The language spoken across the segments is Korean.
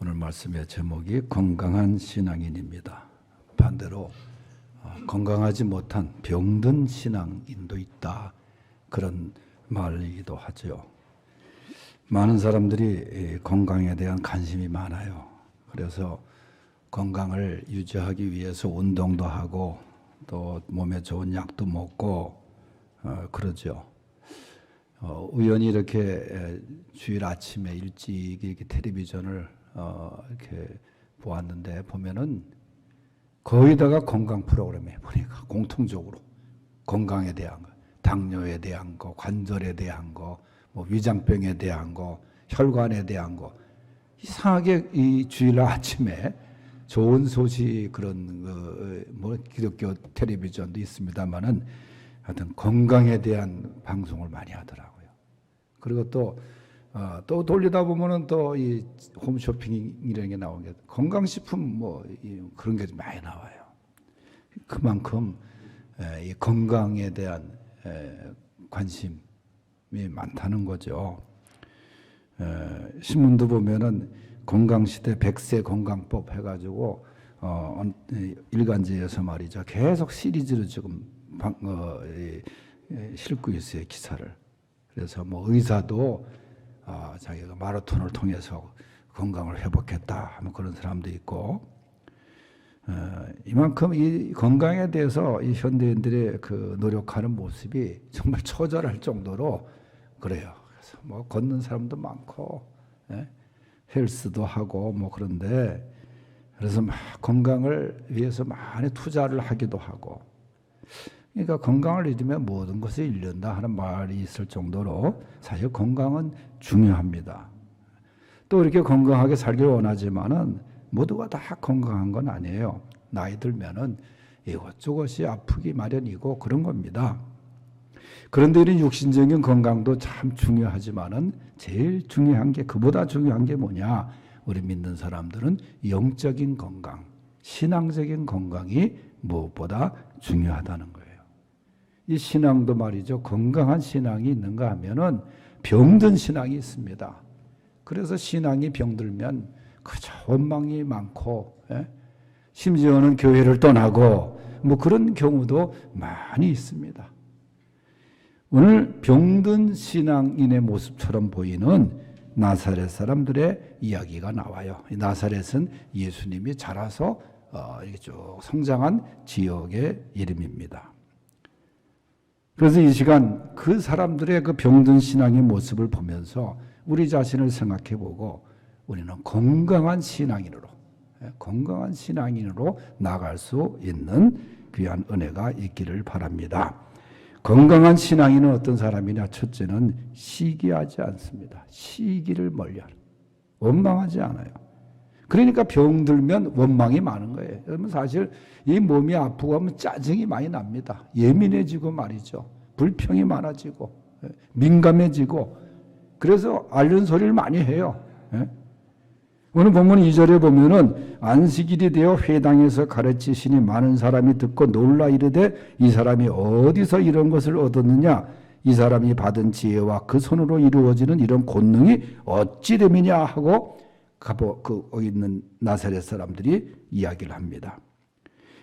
오늘 말씀의 제목이 건강한 신앙인입니다. 반대로 건강하지 못한 병든 신앙인도 있다, 그런 말이기도 하죠. 많은 사람들이 건강에 대한 관심이 많아요. 그래서 건강을 유지하기 위해서 운동도 하고 또 몸에 좋은 약도 먹고 그러죠. 우연히 이렇게 주일 아침에 일찍 이렇게 텔레비전을 이렇게 보았는데, 보면은 거의 다가 건강 프로그램에 보니까 공통적으로 건강에 대한 거, 당뇨에 대한 거, 관절에 대한 거, 뭐 위장병에 대한 거, 혈관에 대한 거, 이상하게 이 주일 아침에 좋은 소식, 그런 뭐 기독교 텔레비전도 있습니다만은 하여튼 건강에 대한 방송을 많이 하더라고요. 그리고 또 돌리다 보면은 또 이 홈쇼핑 이런 게 나오게, 건강식품 뭐 그런 게 많이 나와요. 그만큼 이 건강에 대한 관심이 많다는 거죠. 신문도 보면은 건강시대 100세 건강법 해가지고 일간지에서 말이죠, 계속 시리즈로 지금 싣고 있어요, 기사를. 그래서 뭐 의사도 자기가 마라톤을 통해서 건강을 회복했다, 뭐 그런 사람도 있고, 이만큼 이 건강에 대해서 이 현대인들의 그 노력하는 모습이 정말 처절할 정도로 그래요. 그래서 뭐 걷는 사람도 많고, 헬스도 하고 뭐 그런데, 그래서 막 건강을 위해서 많이 투자를 하기도 하고, 그러니까 건강을 잃으면 모든 것을 잃는다 하는 말이 있을 정도로 사실 건강은 중요합니다. 또 이렇게 건강하게 살길 원하지만은 모두가 다 건강한 건 아니에요. 나이 들면은 이것저것이 아프기 마련이고 그런 겁니다. 그런데 이런 육신적인 건강도 참 중요하지만은 제일 중요한 게, 그보다 중요한 게 뭐냐? 우리 믿는 사람들은 영적인 건강, 신앙적인 건강이 무엇보다 중요하다는 거예요. 이 신앙도 말이죠, 건강한 신앙이 있는가 하면은 병든 신앙이 있습니다. 그래서 신앙이 병들면 그저 원망이 많고, 심지어는 교회를 떠나고 뭐 그런 경우도 많이 있습니다. 오늘 병든 신앙인의 모습처럼 보이는 나사렛 사람들의 이야기가 나와요. 나사렛은 예수님이 자라서 이렇게 쭉 성장한 지역의 이름입니다. 그래서 이 시간 그 사람들의 그 병든 신앙의 모습을 보면서 우리 자신을 생각해 보고 우리는 건강한 신앙인으로 나아갈 수 있는 귀한 은혜가 있기를 바랍니다. 건강한 신앙인은 어떤 사람이냐? 첫째는 시기하지 않습니다. 시기를 멀리하는, 원망하지 않아요. 그러니까 병들면 원망이 많은 거예요. 그러면 사실 이 몸이 아프고 하면 짜증이 많이 납니다. 예민해지고 말이죠. 불평이 많아지고 민감해지고, 그래서 앓는 소리를 많이 해요. 오늘 본문 2절에 보면은 안식일이 되어 회당에서 가르치시니 많은 사람이 듣고 놀라 이르되 이 사람이 어디서 이런 것을 얻었느냐? 이 사람이 받은 지혜와 그 손으로 이루어지는 이런 권능이 어찌 됨이냐 하고 거기 있는 나사렛 사람들이 이야기를 합니다.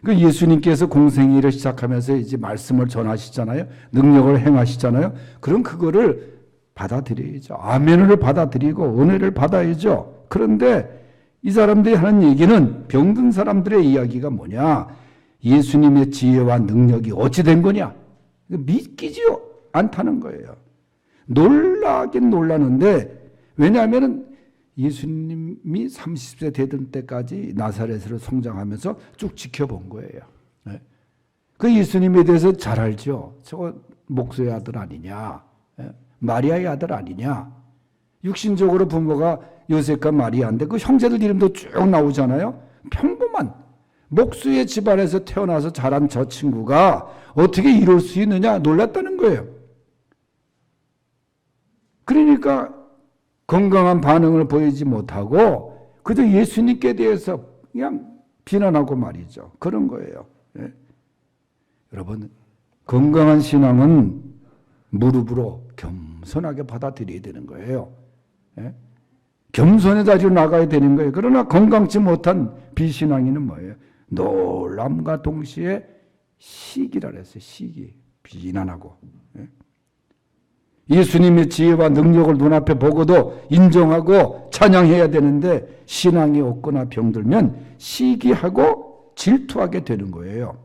그 예수님께서 공생애를 시작하면서 이제 말씀을 전하시잖아요. 능력을 행하시잖아요. 그럼 그거를 받아들여야죠. 아멘을 받아들이고 은혜를 받아야죠. 그런데 이 사람들이 하는 얘기는, 병든 사람들의 이야기가 뭐냐? 예수님의 지혜와 능력이 어찌 된 거냐? 믿기지요 않다는 거예요. 놀라긴 놀라는데, 왜냐하면 예수님이 30세 되던 때까지 나사렛으로 성장하면서 쭉 지켜본 거예요. 그 예수님에 대해서 잘 알죠. 저거 목소의 아들 아니냐? 마리아의 아들 아니냐? 육신적으로 부모가 요셉과 마리아인데 그 형제들 이름도 쭉 나오잖아요. 평범한 목수의 집안에서 태어나서 자란 저 친구가 어떻게 이럴 수 있느냐? 놀랐다는 거예요. 그러니까 건강한 반응을 보이지 못하고 그저 예수님께 대해서 그냥 비난하고 말이죠. 그런 거예요. 여러분, 건강한 신앙은 무릎으로 겸손하게 받아들여야 되는 거예요. 겸손의 자리로 나가야 되는 거예요. 그러나 건강치 못한 비신앙인은 뭐예요? 놀람과 동시에 시기라 그랬어요. 시기. 비난하고. 예수님의 지혜와 능력을 눈앞에 보고도 인정하고 찬양해야 되는데 신앙이 없거나 병들면 시기하고 질투하게 되는 거예요.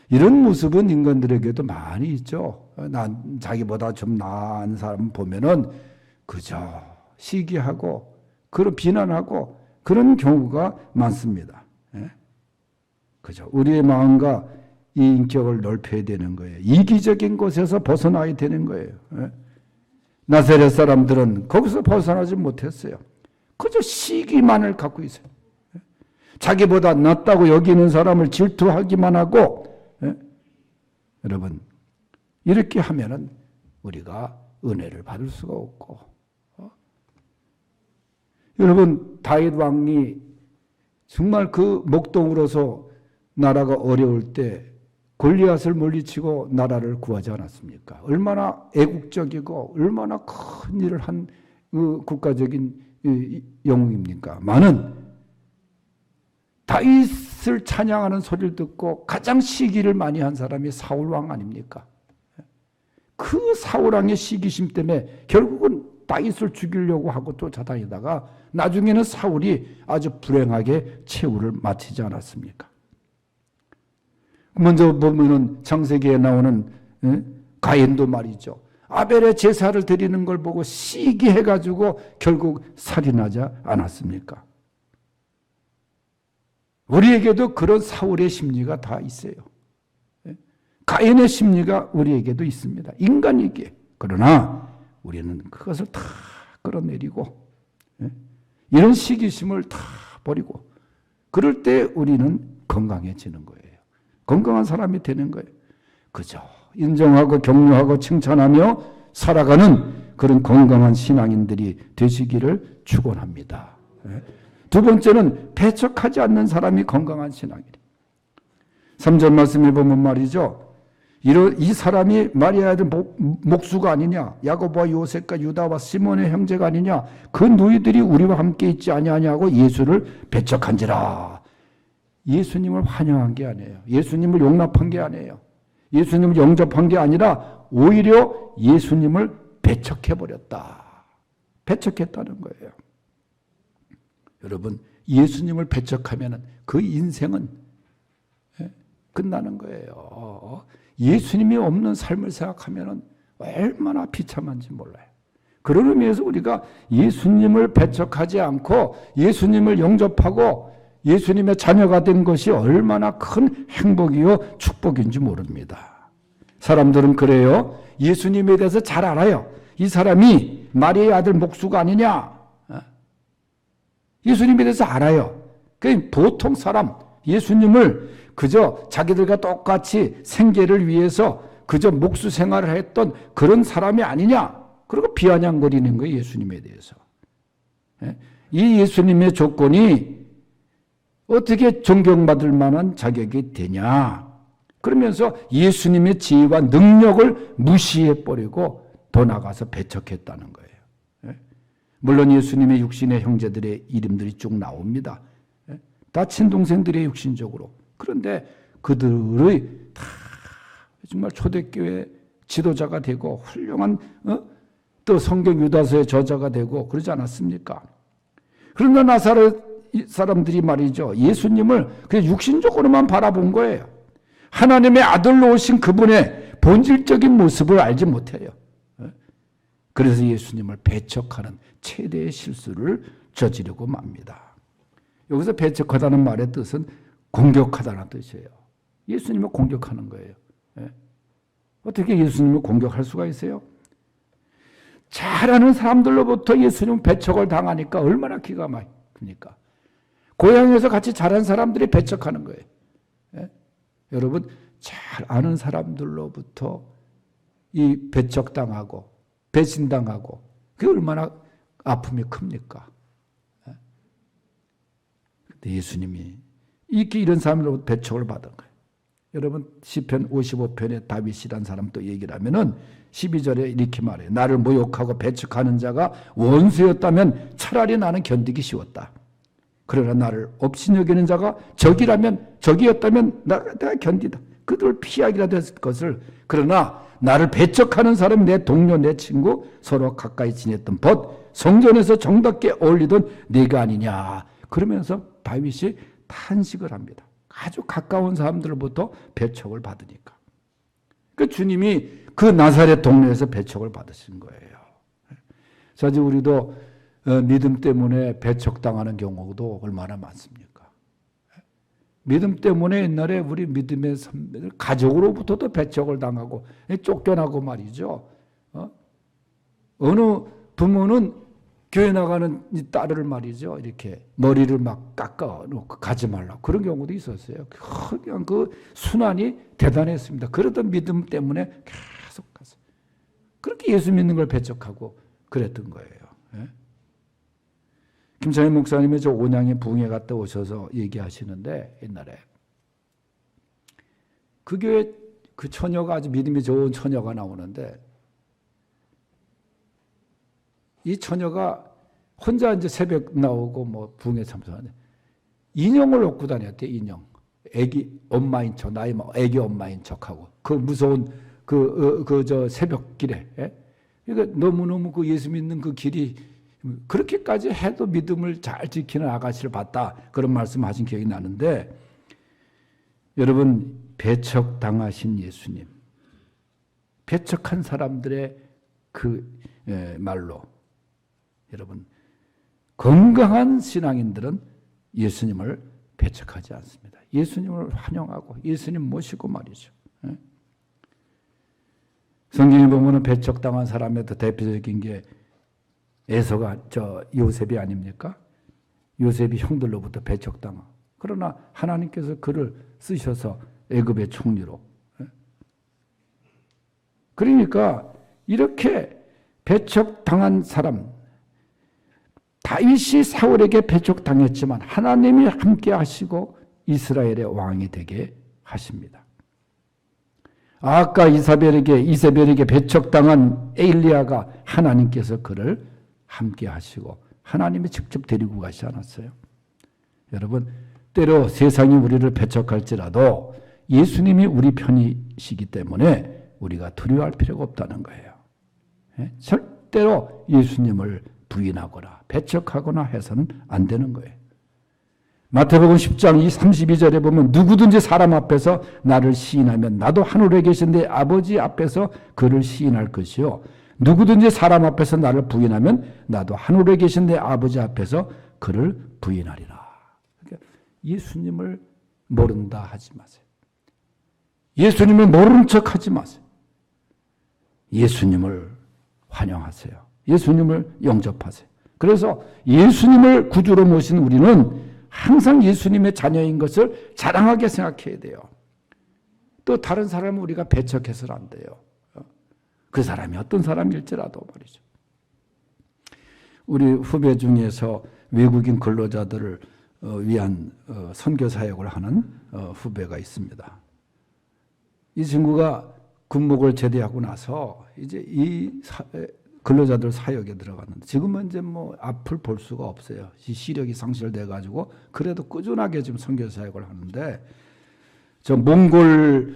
이런 모습은 인간들에게도 많이 있죠. 자기보다 좀 나은 사람 보면은 그저 시기하고 그런 비난하고 그런 경우가 많습니다. 그죠? 우리의 마음과 이 인격을 넓혀야 되는 거예요. 이기적인 곳에서 벗어나야 되는 거예요. 나사렛 사람들은 거기서 벗어나지 못했어요. 그저 시기만을 갖고 있어요. 자기보다 낫다고 여기는 사람을 질투하기만 하고, 여러분 이렇게 하면은 우리가 은혜를 받을 수가 없고, 여러분 다윗 왕이 정말 그 목동으로서 나라가 어려울 때 골리앗을 물리치고 나라를 구하지 않았습니까? 얼마나 애국적이고 얼마나 큰 일을 한 국가적인 영웅입니까? 많은 다윗을 찬양하는 소리를 듣고 가장 시기를 많이 한 사람이 사울왕 아닙니까? 그 사울왕의 시기심 때문에 결국은 다윗을 죽이려고 하고 쫓아다니다가 나중에는 사울이 아주 불행하게 최후를 마치지 않았습니까? 먼저 보면은 창세기에 나오는 가인도 말이죠. 아벨의 제사를 드리는 걸 보고 시기해가지고 결국 살인하지 않았습니까? 우리에게도 그런 사울의 심리가 다 있어요. 가인의 심리가 우리에게도 있습니다. 인간이기에. 그러나 우리는 그것을 다 끌어내리고 이런 시기심을 다 버리고 그럴 때 우리는 건강해지는 거예요. 건강한 사람이 되는 거예요. 그죠? 인정하고 격려하고 칭찬하며 살아가는 그런 건강한 신앙인들이 되시기를 축원합니다. 두 번째는 배척하지 않는 사람이 건강한 신앙이래. 3절 말씀에 보면 말이죠. 이 사람이 마리아의 아들 목수가 아니냐, 야고보와 요셉과 유다와 시몬의 형제가 아니냐, 그 너희들이 우리와 함께 있지 아니하냐고 예수를 배척한지라. 예수님을 환영한 게 아니에요. 예수님을 용납한 게 아니에요. 예수님을 영접한 게 아니라 오히려 예수님을 배척해버렸다. 배척했다는 거예요. 여러분, 예수님을 배척하면 그 인생은 끝나는 거예요. 예수님이 없는 삶을 생각하면 얼마나 비참한지 몰라요. 그런 의미에서 우리가 예수님을 배척하지 않고 예수님을 영접하고 예수님의 자녀가 된 것이 얼마나 큰 행복이요 축복인지 모릅니다. 사람들은 그래요. 예수님에 대해서 잘 알아요. 이 사람이 마리아의 아들 목수가 아니냐. 예수님에 대해서 알아요. 그러니까 보통 사람 예수님을 그저 자기들과 똑같이 생계를 위해서 그저 목수 생활을 했던 그런 사람이 아니냐. 그리고 비아냥거리는 거예요. 예수님에 대해서. 이 예수님의 조건이 어떻게 존경받을 만한 자격이 되냐. 그러면서 예수님의 지혜와 능력을 무시해버리고 더 나가서 배척했다는 거예요. 물론 예수님의 육신의 형제들의 이름들이 쭉 나옵니다. 다 친동생들의 육신적으로. 그런데 그들의 다 정말 초대교회 지도자가 되고 훌륭한 또 성경 유다서의 저자가 되고 그러지 않았습니까? 그런데 나사렛 사람들이 말이죠. 예수님을 그냥 육신적으로만 바라본 거예요. 하나님의 아들로 오신 그분의 본질적인 모습을 알지 못해요. 그래서 예수님을 배척하는 최대의 실수를 저지르고 맙니다. 여기서 배척하다는 말의 뜻은 공격하다는 뜻이에요. 예수님을 공격하는 거예요. 어떻게 예수님을 공격할 수가 있어요? 잘하는 사람들로부터 예수님 배척을 당하니까 얼마나 기가 막힙니까? 고향에서 같이 자란 사람들이 배척하는 거예요. 여러분, 잘 아는 사람들로부터 이 배척당하고 배신당하고 그게 얼마나 아픔이 큽니까? 근데 예수님이 이런 사람으로부터 배척을 받은 거예요. 여러분 시편 55편에 다윗이라는 사람 또 얘기를 하면은 12절에 이렇게 말해요. 나를 모욕하고 배척하는 자가 원수였다면 차라리 나는 견디기 쉬웠다. 그러나 나를 업신여기는 자가 적이었다면 내가 견디다. 그들을 피하기라도 했을 것을. 그러나 나를 배척하는 사람이 내 동료, 내 친구, 서로 가까이 지냈던 벗, 성전에서 정답게 어울리던 네가 아니냐. 그러면서 다윗이 탄식을 합니다. 아주 가까운 사람들로부터 배척을 받으니까. 그 주님이 그 나사렛 동네에서 배척을 받으신 거예요. 사실 우리도 믿음 때문에 배척당하는 경우도 얼마나 많습니까? 믿음 때문에 옛날에 우리 믿음의 선배들 가족으로부터도 배척을 당하고 쫓겨나고 말이죠. 어느 부모는 교회 나가는 이 딸을 말이죠. 이렇게 머리를 막 깎아놓고 가지 말라고 그런 경우도 있었어요. 그냥 그 순환이 대단했습니다. 그러던 믿음 때문에 계속 가서 그렇게 예수 믿는 걸 배척하고 그랬던 거예요. 예? 김창현 목사님이 저 온양에 부흥회 갔다 오셔서 얘기하시는데 옛날에 그 교회 그 처녀가 아주 믿음이 좋은 처녀가 나오는데 이 처녀가 혼자 이제 새벽 나오고 뭐 부흥회 참석하는데 인형을 얻고 다녔대. 인형. 애기 엄마인 척, 나이 애기 엄마인 척하고 그 무서운 저 새벽길에. 예? 그러니까 너무너무 그 예수 믿는 그 길이 그렇게까지 해도 믿음을 잘 지키는 아가씨를 봤다. 그런 말씀하신 기억이 나는데 여러분 배척당하신 예수님, 배척한 사람들의 그 말로 여러분 건강한 신앙인들은 예수님을 배척하지 않습니다. 예수님을 환영하고 예수님 모시고 말이죠. 성경에 보면 배척당한 사람의 더 대표적인 게 에서가 저 요셉이 아닙니까? 요셉이 형들로부터 배척당하고 그러나 하나님께서 그를 쓰셔서 애굽의 총리로. 그러니까 이렇게 배척당한 사람 다윗이 사울에게 배척당했지만 하나님이 함께 하시고 이스라엘의 왕이 되게 하십니다. 아까 이세벨에게 배척당한 에일리야가 하나님께서 그를 함께 하시고 하나님이 직접 데리고 가시지 않았어요. 여러분 때로 세상이 우리를 배척할지라도 예수님이 우리 편이시기 때문에 우리가 두려워할 필요가 없다는 거예요. 절대로 예수님을 부인하거나 배척하거나 해서는 안 되는 거예요. 마태복음 10장 32절에 보면 누구든지 사람 앞에서 나를 시인하면 나도 하늘에 계신 내 아버지 앞에서 그를 시인할 것이요. 누구든지 사람 앞에서 나를 부인하면 나도 하늘에 계신 내 아버지 앞에서 그를 부인하리라. 그러니까 예수님을 모른다 하지 마세요. 예수님을 모르는 척 하지 마세요. 예수님을 환영하세요. 예수님을 영접하세요. 그래서 예수님을 구주로 모신 우리는 항상 예수님의 자녀인 것을 자랑하게 생각해야 돼요. 또 다른 사람은 우리가 배척해서는 안 돼요. 그 사람이 어떤 사람일지라도 말이죠. 우리 후배 중에서 외국인 근로자들을 위한 선교 사역을 하는 후배가 있습니다. 이 친구가 군목을 제대하고 나서 이제 이 근로자들 사역에 들어갔는데 지금은 이제 뭐 앞을 볼 수가 없어요. 시력이 상실돼 가지고 그래도 꾸준하게 지금 선교 사역을 하는데 저 몽골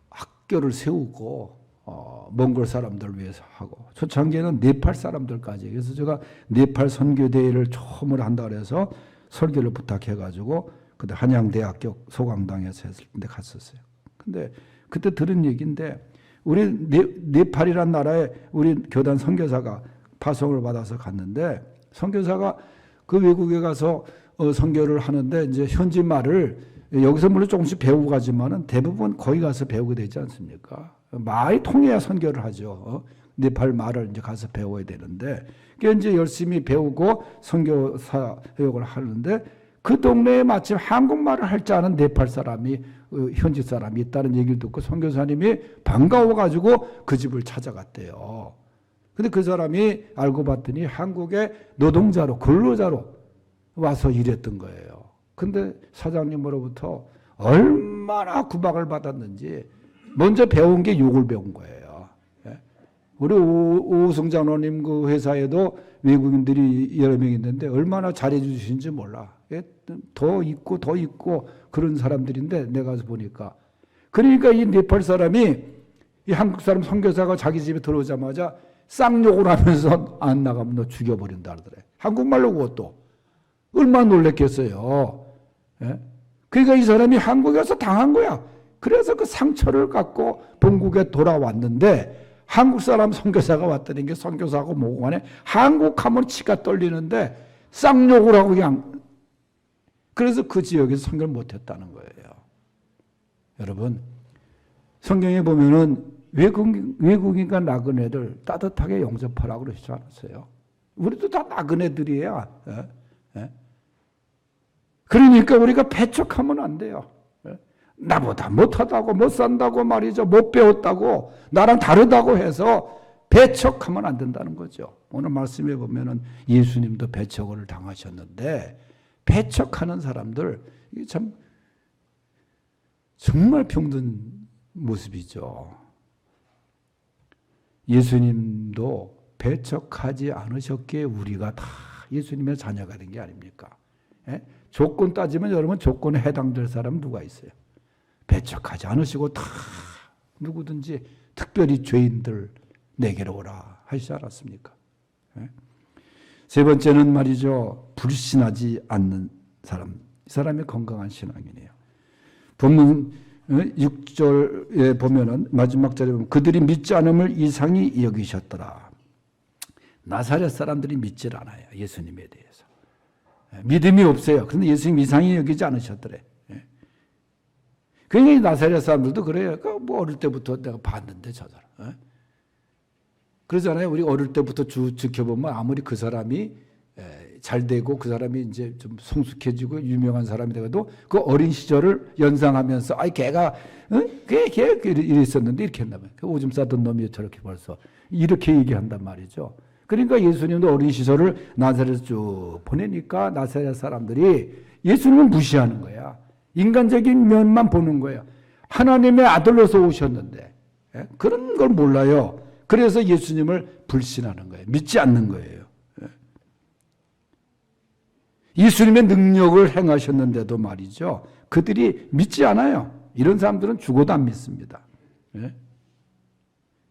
학교를 세우고 몽골 사람들 위해서 하고 초창기에는 네팔 사람들까지. 그래서 제가 네팔 선교 대회를 처음으로 한다 그래서 설교를 부탁해 가지고 그때 한양대학교 소강당에서 했을 때 갔었어요. 근데 그때 들은 얘기인데 우리 네팔이란 나라에 우리 교단 선교사가 파송을 받아서 갔는데 선교사가 그 외국에 가서 선교를 하는데 이제 현지 말을 여기서 물론 조금씩 배우고 가지만은 대부분 거기 가서 배우게 되지 않습니까? 말이 통해야 선교를 하죠. 네팔 말을 이제 가서 배워야 되는데 그 이제 열심히 배우고 선교 사역을 하는데 그 동네에 마침 한국말을 할 줄 아는 네팔 사람이 현지 사람이 있다는 얘기를 듣고 선교사님이 반가워가지고 그 집을 찾아갔대요. 근데 그 사람이 알고 봤더니 한국의 노동자로 근로자로 와서 일했던 거예요. 근데 사장님으로부터 얼마나 구박을 받았는지 먼저 배운 게 욕을 배운 거예요. 우리 오우성 장로님 그 회사에도 외국인들이 여러 명 있는데 얼마나 잘해 주시는지 몰라. 더 있고 더 있고 그런 사람들인데 내가 가서 보니까. 그러니까 이 네팔 사람이 이 한국 사람 선교사가 자기 집에 들어오자마자 쌍욕을 하면서 안 나가면 너 죽여버린다 그러더래. 한국말로 그것도. 얼마나 놀랬겠어요. 예? 그러니까 이 사람이 한국에 와서 당한 거야. 그래서 그 상처를 갖고 본국에 돌아왔는데 한국 사람 선교사가 왔다는 게 선교사하고 뭐고 간에 한국 하면 치가 떨리는데 쌍욕을 하고 그냥 그래서 그 지역에서 선교를 못했다는 거예요. 여러분 성경에 보면은 외국인과 나그네들 따뜻하게 영접하라고 그러시지 않았어요? 우리도 다 나그네들이에요. 예? 예? 그러니까 우리가 배척하면 안 돼요. 나보다 못하다고 못 산다고 말이죠. 못 배웠다고 나랑 다르다고 해서 배척하면 안 된다는 거죠. 오늘 말씀에 보면은 예수님도 배척을 당하셨는데 배척하는 사람들 이게 참 정말 병든 모습이죠. 예수님도 배척하지 않으셨기에 우리가 다 예수님의 자녀가 된 게 아닙니까? 예? 조건 따지면 여러분 조건에 해당될 사람은 누가 있어요? 배척하지 않으시고 다 누구든지 특별히 죄인들 내게로 오라 하시지 않았습니까? 예? 세 번째는 말이죠. 불신하지 않는 사람. 이 사람이 건강한 신앙이네요. 본문 6절에 보면은 마지막 절에 보면 그들이 믿지 않음을 이상히 여기셨더라. 나사렛 사람들이 믿질 않아요. 예수님에 대해서. 믿음이 없어요. 그런데 예수님 이상히 여기지 않으셨더래. 그러니까 나사렛 사람들도 그래요. 뭐 어릴 때부터 내가 봤는데 저 사람. 그러잖아요. 우리 어릴 때부터 지켜보면 아무리 그 사람이 잘 되고 그 사람이 이제 좀 성숙해지고 유명한 사람이 되어도 그 어린 시절을 연상하면서 아이 걔가 걔 이랬었는데 이렇게 한다면 그 오줌 싸던 놈이 저렇게 벌써 이렇게 얘기한단 말이죠. 그러니까 예수님도 어린 시절을 나사렛에서 쭉 보내니까 나사렛 사람들이 예수님을 무시하는 거야. 인간적인 면만 보는 거예요. 하나님의 아들로서 오셨는데 그런 걸 몰라요. 그래서 예수님을 불신하는 거예요. 믿지 않는 거예요. 예수님의 능력을 행하셨는데도 말이죠. 그들이 믿지 않아요. 이런 사람들은 죽어도 안 믿습니다.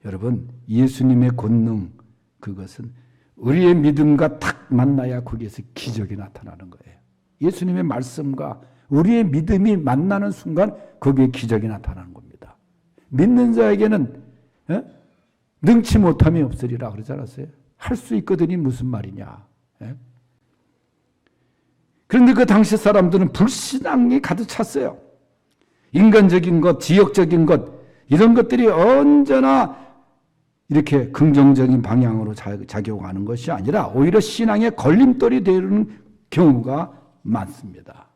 여러분 예수님의 권능 그것은 우리의 믿음과 딱 만나야 거기에서 기적이 나타나는 거예요. 예수님의 말씀과 우리의 믿음이 만나는 순간 거기에 기적이 나타나는 겁니다. 믿는 자에게는 능치 못함이 없으리라 그러지 않았어요? 할 수 있거든이 무슨 말이냐. 그런데 그 당시 사람들은 불신앙이 가득 찼어요. 인간적인 것, 지역적인 것 이런 것들이 언제나 이렇게 긍정적인 방향으로 작용하는 것이 아니라 오히려 신앙의 걸림돌이 되는 경우가 많습니다.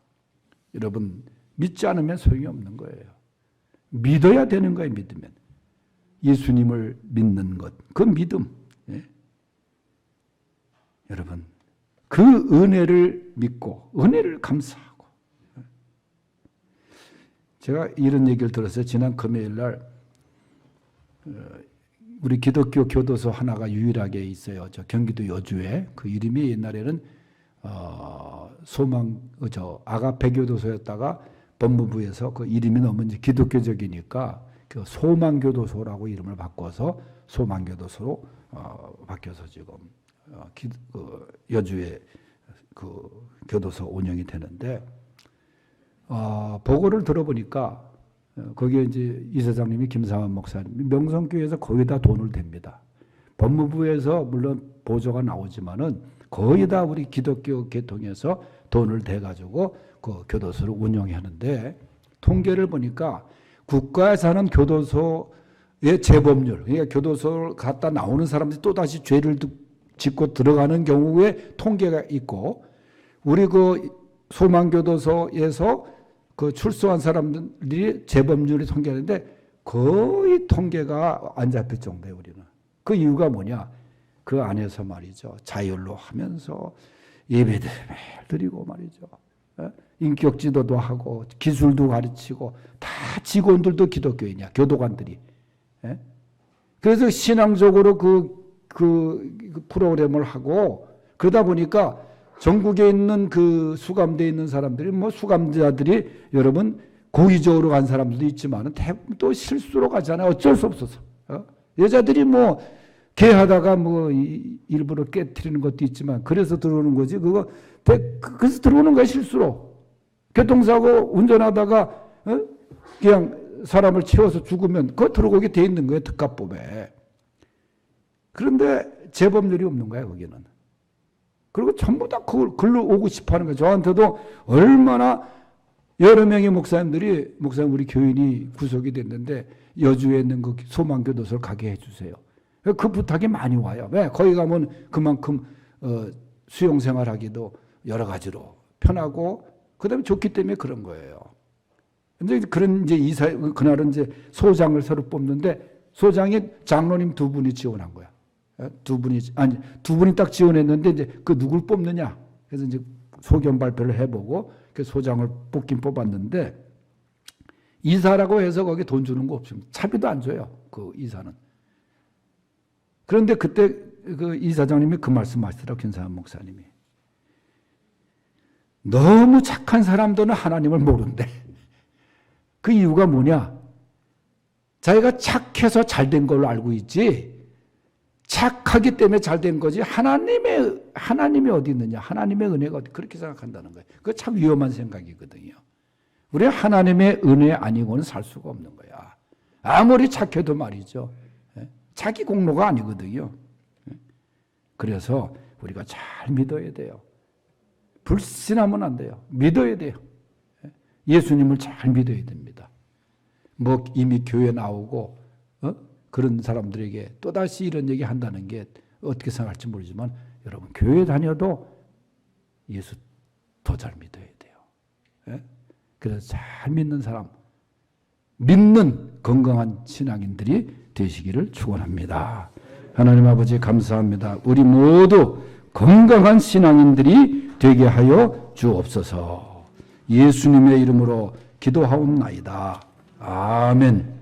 여러분 믿지 않으면 소용이 없는 거예요. 믿어야 되는 거예요. 믿으면. 예수님을 믿는 것, 그 믿음. 여러분 그 은혜를 믿고 은혜를 감사하고 제가 이런 얘기를 들었어요. 지난 금요일 날 우리 기독교 교도소 하나가 유일하게 있어요. 저 경기도 여주에 그 이름이 옛날에는 아가페 교도소였다가 법무부에서 그 이름이 너무 이제 기독교적이니까 그 소망교도소라고 이름을 바꿔서 소망교도소로 바뀌어서 지금 여주에 그 교도소 운영이 되는데 보고를 들어보니까 거기에 이제 이사장님이 김상환 목사님 명성교회에서 거의 다 돈을 댑니다. 법무부에서 물론 보조가 나오지만은 거의 다 우리 기독교 계통에서 돈을 대가지고 그 교도소를 운영하는데 통계를 보니까 국가에서 하는 교도소의 재범률, 그러니까 교도소를 갔다 나오는 사람들이 또 다시 죄를 짓고 들어가는 경우에 통계가 있고 우리 그 소망교도소에서 그 출소한 사람들이 재범률이 통계하는데 거의 통계가 안 잡힐 정도예요. 우리는. 그 이유가 뭐냐? 그 안에서 말이죠. 자율로 하면서 예배들 매일 드리고 말이죠. 인격 지도도 하고 기술도 가르치고 다 직원들도 기독교인이야. 교도관들이. 그래서 신앙적으로 그 프로그램을 하고 그러다 보니까 전국에 있는 그 수감되어 있는 사람들이 뭐 수감자들이 여러분 고의적으로 간 사람들도 있지만 대부분 또 실수로 가잖아요. 어쩔 수 없어서. 여자들이 뭐 개하다가 뭐 일부러 깨트리는 것도 있지만 그래서 들어오는 거지. 그래서 들어오는 거야 실수로. 교통사고 운전하다가 그냥 사람을 채워서 죽으면 그거 들어오게 돼 있는 거예요. 특가법에. 그런데 재범률이 없는 거야 거기는. 그리고 전부 다 그걸 글로 오고 싶어하는 거예요. 저한테도 얼마나 여러 명의 목사님 우리 교인이 구속이 됐는데 여주에 있는 그 소망교도소를 가게 해주세요. 그 부탁이 많이 와요. 왜? 거기 가면 그만큼 수용생활하기도 여러 가지로 편하고 그다음에 좋기 때문에 그런 거예요. 근데 그런 이제 그날은 이제 소장을 새로 뽑는데 소장이 장로님 두 분이 지원한 거야. 두 분이 딱 지원했는데 이제 그 누굴 뽑느냐. 그래서 이제 소견 발표를 해보고 그 소장을 뽑긴 뽑았는데 이사라고 해서 거기 돈 주는 거 없습니다. 차비도 안 줘요. 그 이사는. 그런데 그때 그 이사장님이 그 말씀하시더라고요. 김상환 목사님이. 너무 착한 사람들은 하나님을 모른대. 그 이유가 뭐냐? 자기가 착해서 잘된 걸로 알고 있지. 착하기 때문에 잘된 거지. 하나님이 어디 있느냐? 하나님의 은혜가 어디? 그렇게 생각한다는 거예요. 그거 참 위험한 생각이거든요. 우리 하나님의 은혜 아니고는 살 수가 없는 거야. 아무리 착해도 말이죠. 자기 공로가 아니거든요. 그래서 우리가 잘 믿어야 돼요. 불신하면 안 돼요. 믿어야 돼요. 예수님을 잘 믿어야 됩니다. 뭐 이미 교회 나오고 그런 사람들에게 또다시 이런 얘기 한다는 게 어떻게 생각할지 모르지만 여러분 교회 다녀도 예수 더 잘 믿어야 돼요. 그래서 잘 믿는 사람, 믿는 건강한 신앙인들이 되시기를 축원합니다. 하나님 아버지 감사합니다. 우리 모두 건강한 신앙인들이 되게 하여 주옵소서. 예수님의 이름으로 기도하옵나이다. 아멘.